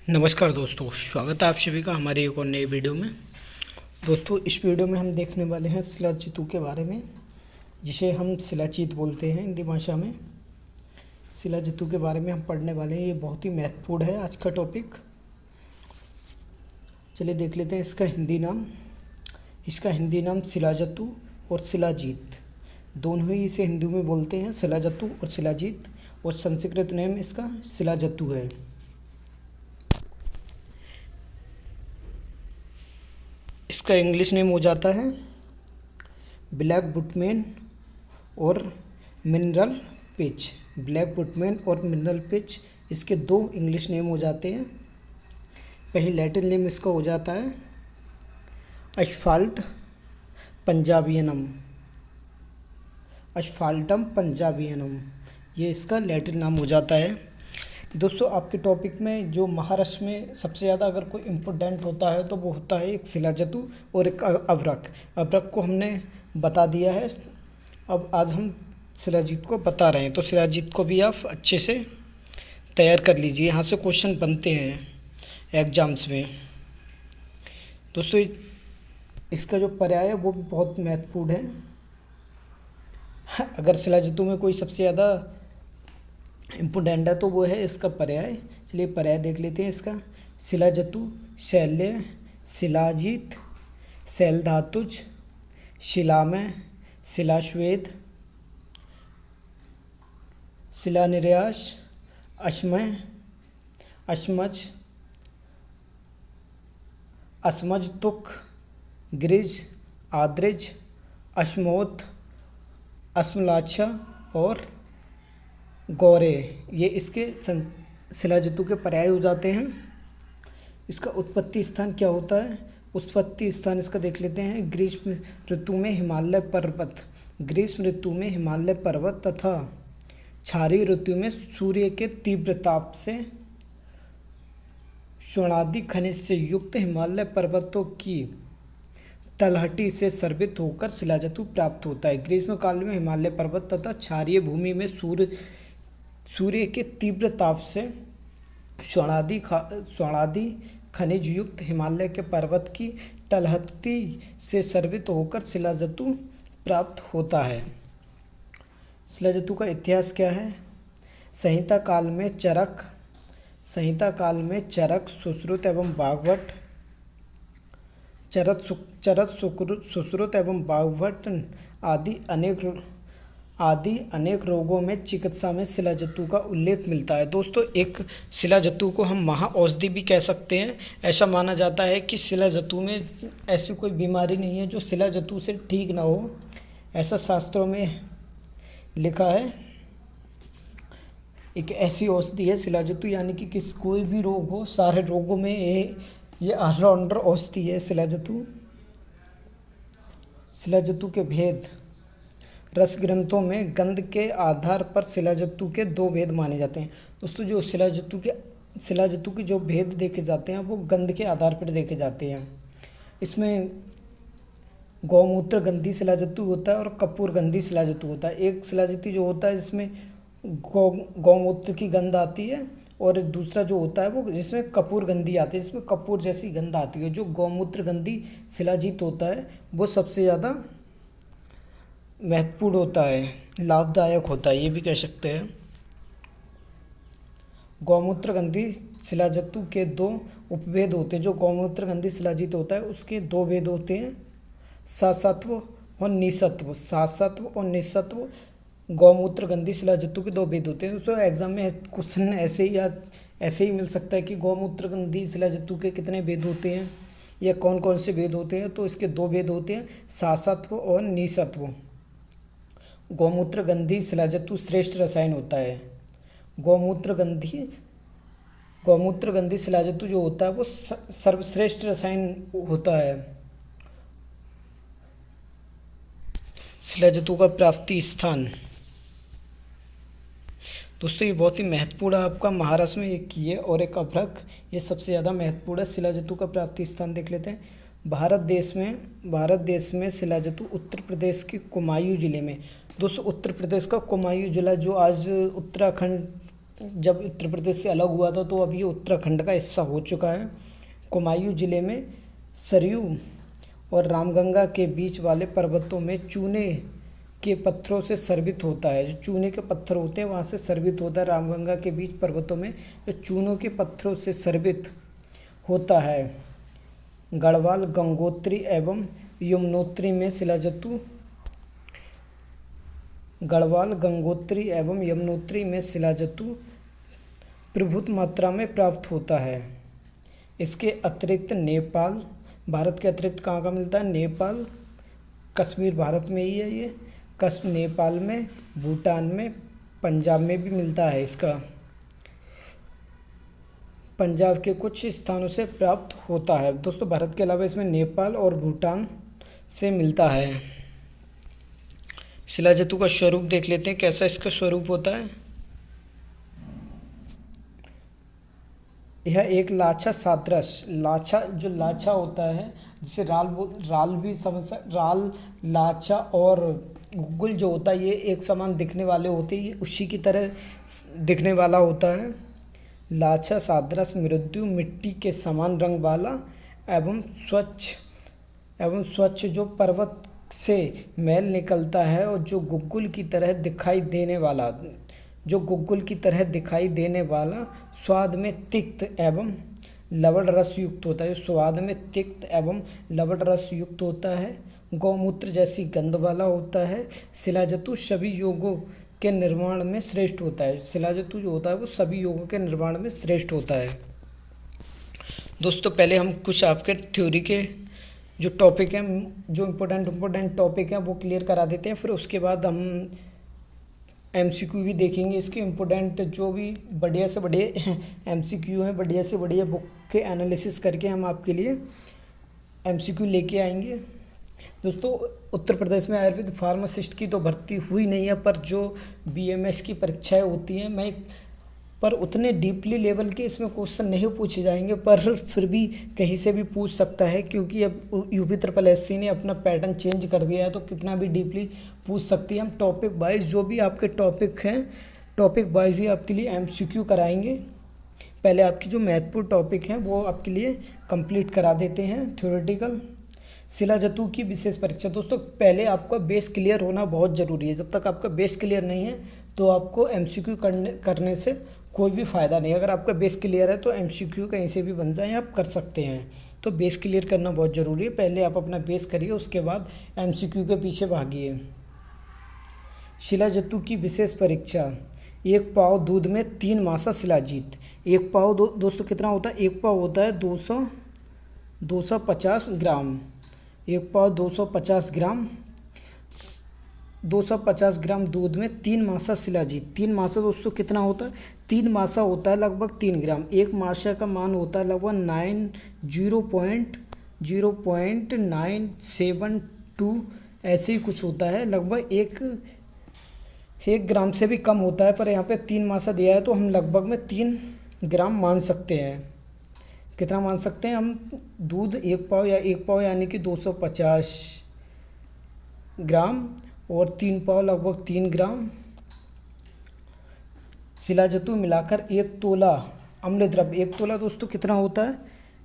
नमस्कार दोस्तों, स्वागत है आप सभी का हमारे एक और नए वीडियो में। दोस्तों, इस वीडियो में हम देखने वाले हैं शिलाजीतों के बारे में, जिसे हम शिलाजीत बोलते हैं हिंदी भाषा में। शिलाजीतों के बारे में हम पढ़ने वाले हैं। ये बहुत ही महत्वपूर्ण है आज का टॉपिक। चलिए देख लेते हैं इसका हिंदी नाम। इसका हिंदी नाम शिलाजतु और शिलाजीत दोनों ही इसे हिंदी में बोलते हैं, शिलाजतु और शिलाजीत। और संस्कृत नेम इसका शिलाजतु है। इसका इंग्लिश नेम हो जाता है ब्लैक बुटमैन और मिनरल पिच। ब्लैक बुटमैन और मिनरल पिच इसके दो इंग्लिश नेम हो जाते हैं। वही लैटिन नेम इसका हो जाता है अशफाल्ट पंजाबियनम। अशफाल्टम पंजाबियनम ये इसका लैटिन नाम हो जाता है। दोस्तों, आपके टॉपिक में जो महाराष्ट्र में सबसे ज़्यादा अगर कोई इम्पोर्टेंट होता है तो वो होता है एक शिलाजतु और एक अभ्रक। अभ्रक को हमने बता दिया है, अब आज हम शिलाजीत को बता रहे हैं। तो शिलाजीत को भी आप अच्छे से तैयार कर लीजिए, यहाँ से क्वेश्चन बनते हैं एग्जाम्स में। दोस्तों, इसका जो पर्याय है वो भी बहुत महत्वपूर्ण है। अगर शिलाजीतों में कोई सबसे ज़्यादा इम्पोर्टेंट है तो वो है इसका पर्याय। चलिए पर्याय देख लेते हैं इसका। शिलाजतु, शैल्य, शिलाजीत, शैलधातुज, शिलामय, शिलाश्वेत, शिलानिर्यास, अश्मय, अश्मज, अस्मजतुक, गिरिज, आद्रिज, अश्मोत, अस्मलाच्छा और गौरे, ये इसके शिलाजीतों के पर्याय हो जाते हैं। इसका उत्पत्ति स्थान क्या होता है? उत्पत्ति स्थान इसका देख लेते हैं। ग्रीष्म ऋतु में हिमालय पर्वत, ग्रीष्म ऋतु में हिमालय पर्वत तथा क्षारीय ऋतु में सूर्य के तीव्र ताप से स्वर्णादि खनिज से युक्त हिमालय पर्वतों की तलहटी से स्रवित होकर शिलाजतु प्राप्त होता है। ग्रीष्म काल में हिमालय पर्वत तथा क्षारीय भूमि में सूर्य के तीव्र ताप से स्वर्णादि खनिज युक्त हिमालय के पर्वत की तलहटी से स्रवित होकर शिलाजतु प्राप्त होता है। शिलाजतु का इतिहास क्या है? संहिता काल में चरक, सुश्रुत एवं बागभट्ट, सुश्रुत एवं बागभट्ट आदि अनेक रोगों में चिकित्सा में शिलाजतु का उल्लेख मिलता है। दोस्तों, एक शिलाजतु को हम महाऔषधि भी कह सकते हैं। ऐसा माना जाता है कि शिलाजतु में ऐसी कोई बीमारी नहीं है जो शिलाजतु से ठीक ना हो, ऐसा शास्त्रों में लिखा है। एक ऐसी औषधि है शिलाजतु, यानी कि कोई भी रोग हो, सारे रोगों में ये ऑलराउंडर औषधि है शिलाजतु। शिलाजतु के भेद। रस ग्रंथों में गंध के आधार पर शिलाजतु के दो भेद माने जाते हैं। दोस्तों, जो शिलाजतु के जो भेद देखे जाते हैं वो गंध के आधार पर देखे जाते हैं। इसमें गौमूत्र गंधी शिलाजतु होता है और कपूर गंधी शिलाजतु होता है। एक शिलाजतु जो होता है जिसमें गौमूत्र की गंध आती है, और दूसरा जो होता है वो जिसमें कपूर गंधी आती है, जिसमें कपूर जैसी गंध आती है। जो गौमूत्र गंधी शिलाजीत होता है वो सबसे ज़्यादा महत्वपूर्ण होता है, लाभदायक होता है, ये भी कह सकते हैं। गौमूत्र गंधी शिलाजतु के दो उपभेद होते हैं। जो गौमूत्र गंधी शिलाजीत होता है उसके दो भेद होते हैं, सासत्व और निसत्व। सासत्व और निसत्व गौमूत्र गंधी शिलाजतु के दो भेद होते हैं। दोस्तों, एग्जाम में क्वेश्चन ऐसे ही मिल सकता है कि गौमूत्र गंधी शिलाजतु के कितने भेद होते हैं या कौन कौन से भेद होते हैं। तो इसके दो भेद होते हैं, सासत्व और निसत्व। गौमूत्र गंधी शिलाजतु श्रेष्ठ रसायन होता है। गौमूत्र गंधी शिलाजतु जो होता है वो सर्वश्रेष्ठ रसायन होता है। शिलाजतु का प्राप्ति स्थान। दोस्तों, ये बहुत ही महत्वपूर्ण है आपका। महाराष्ट्र में एक ये और एक अभ्रक, ये सबसे ज़्यादा महत्वपूर्ण है। शिलाजतु का प्राप्ति स्थान देख लेते हैं। भारत देश में शिलाजतु उत्तर प्रदेश के कुमायूं जिले में। दोस्तों, उत्तर प्रदेश का कुमायूं जिला जो आज उत्तराखंड जब उत्तर प्रदेश से अलग हुआ था तो अब ये उत्तराखंड का हिस्सा हो चुका है। कुमायूं जिले में सरयू और रामगंगा के बीच वाले पर्वतों में चूने के पत्थरों से सर्वित होता है। जो चूने के पत्थर होते हैं वहाँ से सर्वित होता है। रामगंगा के बीच पर्वतों में जो चूनों के पत्थरों से सर्वित होता है। गढ़वाल, गंगोत्री एवं यमुनोत्री में शिलाजतु गढ़वाल, गंगोत्री एवं यमुनोत्री में शिलाजतु प्रभुत मात्रा में प्राप्त होता है। इसके अतिरिक्त नेपाल, भारत के अतिरिक्त कहाँ का मिलता है? नेपाल, कश्मीर भारत में ही है ये, नेपाल में, भूटान में, पंजाब में भी मिलता है इसका। पंजाब के कुछ स्थानों से प्राप्त होता है। दोस्तों भारत के अलावा इसमें नेपाल और भूटान से मिलता है। शिलाजतु का स्वरूप देख लेते हैं, कैसा इसका स्वरूप होता है। यह एक लाछा सादृश, लाछा जो लाछा होता है जिसे राल भी राल, लाछा और गुग्गुल जो होता है ये एक समान दिखने वाले होते हैं, ये उसी की तरह दिखने वाला होता है। लाछा सादृश मृदु मिट्टी के समान रंग वाला एवं स्वच्छ जो पर्वत से मैल निकलता है और जो गुग्गुल की तरह दिखाई देने वाला स्वाद में तिक्त एवं लवण रस युक्त होता है। स्वाद में तिक्त एवं लवण रस युक्त होता है। गौमूत्र जैसी गंध वाला होता है। शिलाजतु सभी योगों के निर्माण में श्रेष्ठ होता है। शिलाजतु जो होता है वो सभी योगों के निर्माण में श्रेष्ठ होता है। दोस्तों पहले हम कुछ आपके थ्योरी के जो टॉपिक हैं, जो इम्पोर्टेंट टॉपिक हैं वो क्लियर करा देते हैं। फिर उसके बाद हम एमसीक्यू भी देखेंगे। इसके इम्पोर्टेंट जो भी बढ़िया से बढ़िया एमसीक्यू हैं, बढ़िया से बढ़िया बुक के एनालिसिस करके हम आपके लिए एमसीक्यू लेके आएंगे। दोस्तों उत्तर प्रदेश में आयुर्वेद फार्मासिस्ट की तो भर्ती हुई नहीं है, पर जो बीएमएस की परीक्षाएं होती हैं पर उतने डीपली लेवल के इसमें क्वेश्चन नहीं पूछे जाएंगे, पर फिर भी कहीं से भी पूछ सकता है क्योंकि अब यूपी ट्रिपल एससी ने अपना पैटर्न चेंज कर दिया है, तो कितना भी डीपली पूछ सकती है। हम टॉपिक वाइज जो भी आपके टॉपिक हैं, टॉपिक वाइज ही आपके लिए एमसीक्यू कराएंगे। पहले आपकी जो महत्वपूर्ण टॉपिक हैं वो आपके लिए कंप्लीट करा देते हैं। थ्योरेटिकल शिलाजतु की विशेष परीक्षा। दोस्तों पहले आपका बेस क्लियर होना बहुत ज़रूरी है। जब तक आपका बेस क्लियर नहीं है तो आपको एमसीक्यू करने से कोई भी फ़ायदा नहीं। अगर आपका बेस क्लियर है तो एमसीक्यू कहीं से भी बन जाए आप कर सकते हैं। तो बेस क्लियर करना बहुत ज़रूरी है। पहले आप अपना बेस करिए, उसके बाद एमसीक्यू के पीछे भागिए। शिलाजतु की विशेष परीक्षा। 1 पाव दूध में 3 मासा शिलाजीत। 1 पाव दोस्तों कितना होता है? 1 पाव होता है 250 ग्राम। 1 पाव 250 ग्राम। 250 ग्राम दूध में 3 मासा शिलाजीत। 3 मासा दोस्तों कितना होता है? 3 मासा होता है लगभग 3 ग्राम। एक मासा का मान होता है लगभग 0.972 ऐसे ही कुछ होता है। लगभग एक ग्राम से भी कम होता है, पर यहाँ पे 3 मासा दिया है तो हम लगभग में 3 ग्राम मान सकते हैं। कितना मान सकते हैं हम? दूध 1 पाव यानी कि 250 ग्राम और 3 पाव लगभग 3 ग्राम। शिलाजतु मिलाकर 1 तोला अम्ल द्रव्य। 1 तोला दोस्तों कितना होता है?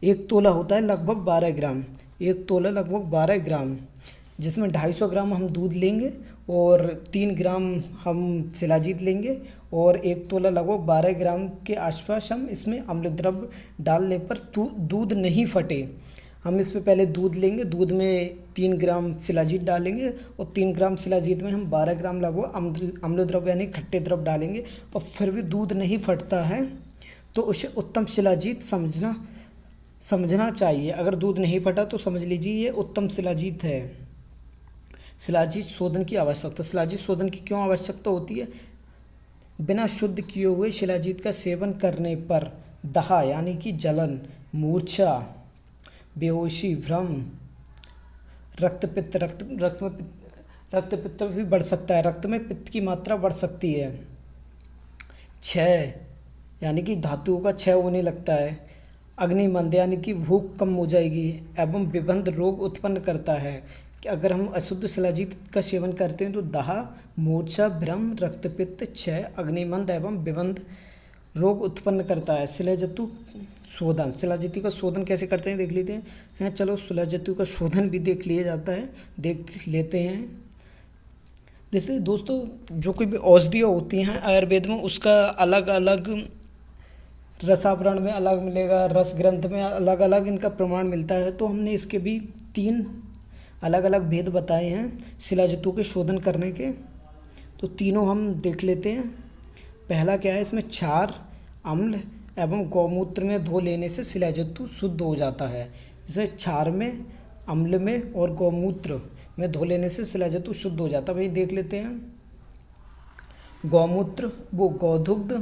1 तोला होता है लगभग 12 ग्राम। 1 तोला लगभग 12 ग्राम, जिसमें 250 ग्राम हम दूध लेंगे और 3 ग्राम हम शिलाजीत लेंगे और 1 तोला लगभग 12 ग्राम के आसपास हम इसमें अम्ल द्रव्य डालने पर दूध नहीं फटे। हम इसमें पहले दूध लेंगे, दूध में 3 ग्राम शिलाजीत डालेंगे और 3 ग्राम शिलाजीत में हम 12 ग्राम लगभग अम्ल द्रव्य यानी खट्टे द्रव्य डालेंगे और फिर भी दूध नहीं फटता है तो उसे उत्तम शिलाजीत समझना चाहिए। अगर दूध नहीं फटा तो समझ लीजिए ये उत्तम शिलाजीत है। शिलाजीत शोधन की आवश्यकता। शिलाजीत शोधन की क्यों आवश्यकता होती है? बिना शुद्ध किए हुए शिलाजीत का सेवन करने पर दहा यानी कि जलन, मूर्छा, बेहोशी, भ्रम, रक्त पित्त भी बढ़ सकता है। रक्त में पित्त की मात्रा बढ़ सकती है। क्षय यानी कि धातुओं का क्षय होने लगता है। अग्निमंद यानी कि भूख कम हो जाएगी एवं विबंध रोग उत्पन्न करता है। कि अगर हम अशुद्ध शिलाजीत का सेवन करते हैं तो दाह, मूर्छा, भ्रम, रक्तपित्त, क्षय, अग्निमंद एवं विबंध रोग उत्पन्न करता है। शिलाजतु शोधन, शिलाजितु का शोधन कैसे करते हैं देख लेते हैं। चलो शिलाजितु का शोधन भी देख लिया जाता है, देख लेते हैं। जैसे दोस्तों जो कोई भी औषधियाँ होती हैं आयुर्वेद में, उसका अलग अलग रसावरण में अलग मिलेगा, रस ग्रंथ में अलग अलग इनका प्रमाण मिलता है। तो हमने इसके भी 3 अलग अलग भेद बताए हैं शिलाजितु के शोधन करने के, तो तीनों हम देख लेते हैं। पहला क्या है, इसमें क्षार, अम्ल एवं गौमूत्र में धो लेने से शिलाजितु शुद्ध हो जाता है। जैसे क्षार में, अम्ल में और गौमूत्र में धो लेने से शिलाजितु शुद्ध हो जाता है। भाई देख लेते हैं। गौमूत्र वो गौदुग्ध,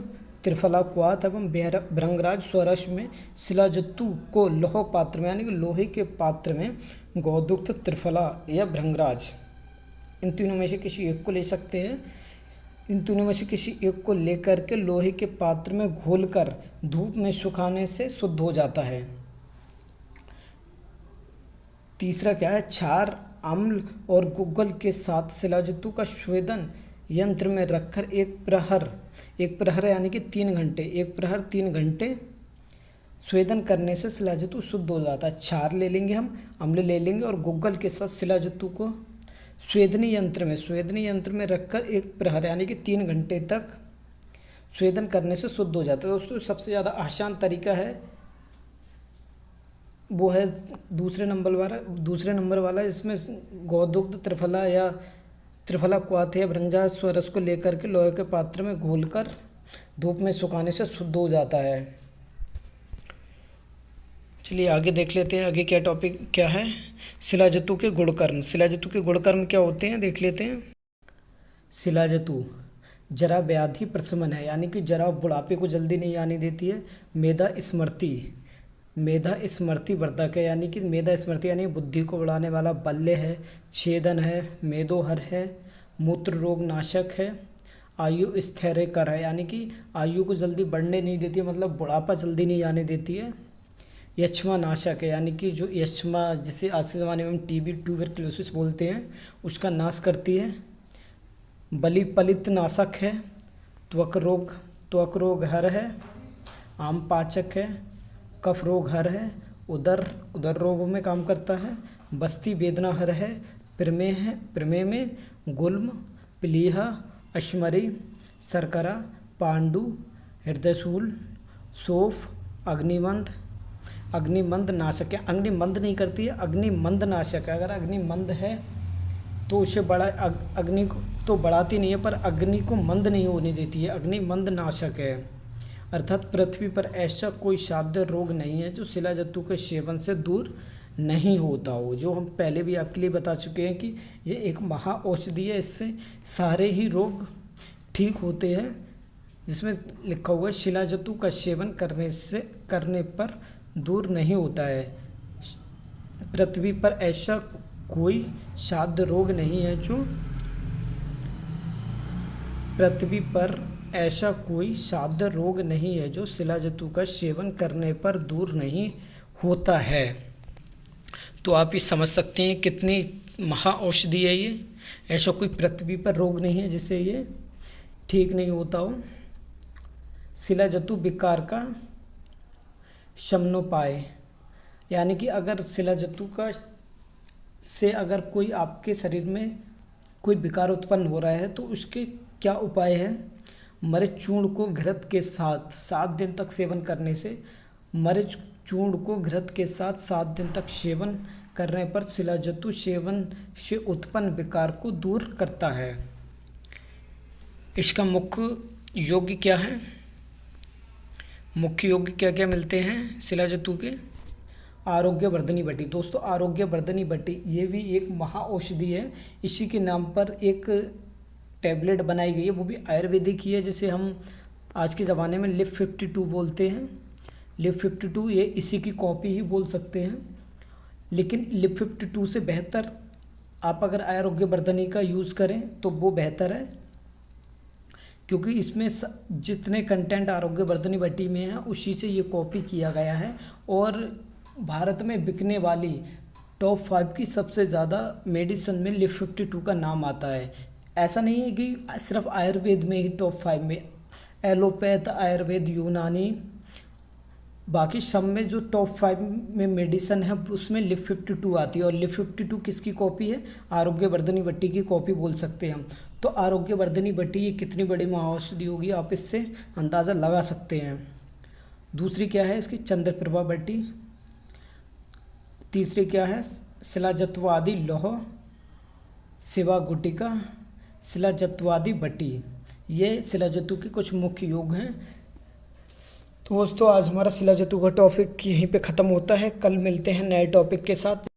त्रिफला क्वाथ एवं भृंगराज स्वरस में शिलाजितु को लोह पात्र में, यानी कि लोहे के पात्र में गौदुग्ध, त्रिफला या भृंगराज, इन तीनों में से किसी एक को ले सकते हैं। इन तीनों में से किसी एक को लेकर के लोहे के पात्र में घोलकर धूप में सुखाने से शुद्ध हो जाता है। तीसरा क्या है, क्षार, अम्ल और गुग्गल के साथ शिलाजितु का स्वेदन यंत्र में रखकर एक प्रहर यानी कि 3 घंटे, एक प्रहर 3 घंटे स्वेदन करने से शिलाजितु शुद्ध हो जाता है। क्षार ले लेंगे हम, अम्ल ले लेंगे और गुग्गल के साथ शिलाजितु को स्वेदनी यंत्र में रखकर एक प्रहर यानी कि 3 घंटे तक स्वेदन करने से शुद्ध हो जाता है। दोस्तों सबसे ज़्यादा आसान तरीका है वो है दूसरे नंबर वाला, इसमें गौदुग्ध, त्रिफला या त्रिफला क्वाथ या भृंगराज स्वरस को लेकर के लोहे के पात्र में घोलकर धूप में सुखाने से शुद्ध हो जाता है। चलिए आगे देख लेते हैं, आगे क्या टॉपिक क्या है। शिलाजितु के गुणकर्म, शिलाजितु के गुणकर्म क्या होते हैं देख लेते हैं। शिलाजितु जरा व्याधि प्रशमन है, यानी कि जरा बुढ़ापे को जल्दी नहीं आने देती है। मेधा स्मृति वर्धक है, यानी कि मेधा स्मृति यानी बुद्धि को बढ़ाने वाला। बल्य है, छेदन है, मेदोहर है, मूत्र रोग नाशक है। आयु स्थिरकर है, यानी कि आयु को जल्दी बढ़ने नहीं देती है, मतलब बुढ़ापा जल्दी नहीं आने देती है। यक्ष्मा नाशक है, यानी कि जो यक्ष्मा जिसे आज के ज़माने में हम टीबी ट्यूबरक्लोसिस बोलते हैं उसका नाश करती है। बलिपलित नाशक है। त्वक रोग हर है। आम पाचक है। कफ रोग हर है। उदर रोगों में काम करता है। बस्ती वेदना हर है। प्रमेय में गुल्म, प्लीहा, अश्मरी, शर्करा, पांडु, हृदयशूल, सौफ, अग्निमंद नाशक है। अग्निमंद नहीं करती है, अग्निमंद नाशक है। अगर अग्निमंद है तो उसे अग्नि को तो बढ़ाती नहीं है पर अग्नि को मंद नहीं होने देती है, अग्निमंद नाशक है। अर्थात पृथ्वी पर ऐसा कोई साध्य रोग नहीं है जो शिलाजितु के सेवन से दूर नहीं होता हो। जो हम पहले भी आपके लिए बता चुके हैं कि ये एक महा औषधि है, इससे सारे ही रोग ठीक होते हैं। जिसमें लिखा हुआ है शिलाजितु का सेवन करने पर दूर नहीं होता है। पृथ्वी पर ऐसा कोई साध्य रोग नहीं है जो शिलाजितु का सेवन करने पर दूर नहीं होता है। तो आप ये समझ सकते हैं कितनी महा औषधि है ये। ऐसा कोई पृथ्वी पर रोग नहीं है जिससे ये ठीक नहीं होता हो। शिलाजितु विकार का शमनोपाय, यानी कि अगर शिलाजितु से अगर कोई आपके शरीर में कोई विकार उत्पन्न हो रहा है तो उसके क्या उपाय हैं। मरीच चूर्ण को घृत के साथ 7 दिन तक सेवन करने से, मरीच चूर्ण को घृत के साथ 7 दिन तक सेवन करने पर शिलाजितु सेवन से उत्पन्न विकार को दूर करता है। इसका मुख्य योग्य क्या है, मुख्य योग्य क्या क्या मिलते हैं शिलाजितु के। आरोग्यवर्धनी बटी, दोस्तों आरोग्यवर्धनी बटी ये भी एक महा औषधि है। इसी के नाम पर एक टैबलेट बनाई गई है, वो भी आयुर्वेदिक ही है, जिसे हम आज के ज़माने में लिप 52 बोलते हैं। लिप 52 ये इसी की कॉपी ही बोल सकते हैं, लेकिन लिप 52 से बेहतर आप अगर आरोग्यवर्धनी का यूज़ करें तो वो बेहतर है, क्योंकि इसमें जितने कंटेंट आरोग्यवर्धनी बटी में है उसी से ये कॉपी किया गया है। और भारत में बिकने वाली टॉप 5 की सबसे ज़्यादा मेडिसिन में लिप 52 का नाम आता है। ऐसा नहीं है कि सिर्फ आयुर्वेद में ही टॉप 5 में, एलोपैथ, आयुर्वेद, यूनानी। बाकी सब में जो टॉप 5 में मेडिसन है उसमें लिव 52 आती है। और लिव 52 किसकी कॉपी है? आरोग्यवर्धिनी बट्टी की कॉपी बोल सकते हैं हम। तो आरोग्यवर्धिनी बट्टी ये कितनी बड़ी महाऔषधि होगी, आप इससे अंदाज़ा लगा सकते हैं। दूसरी क्या है इसकी? चंद्रप्रभा बट्टी। तीसरी क्या है? शिलाजत्वादि लौह, शिवा गुटिका, शिलाजत्वादि बट्टी। ये शिलाजत्तु के कुछ मुख्य योग हैं। तो दोस्तों आज हमारा शिलाजत्तु का टॉपिक यहीं पे ख़त्म होता है। कल मिलते हैं नए टॉपिक के साथ।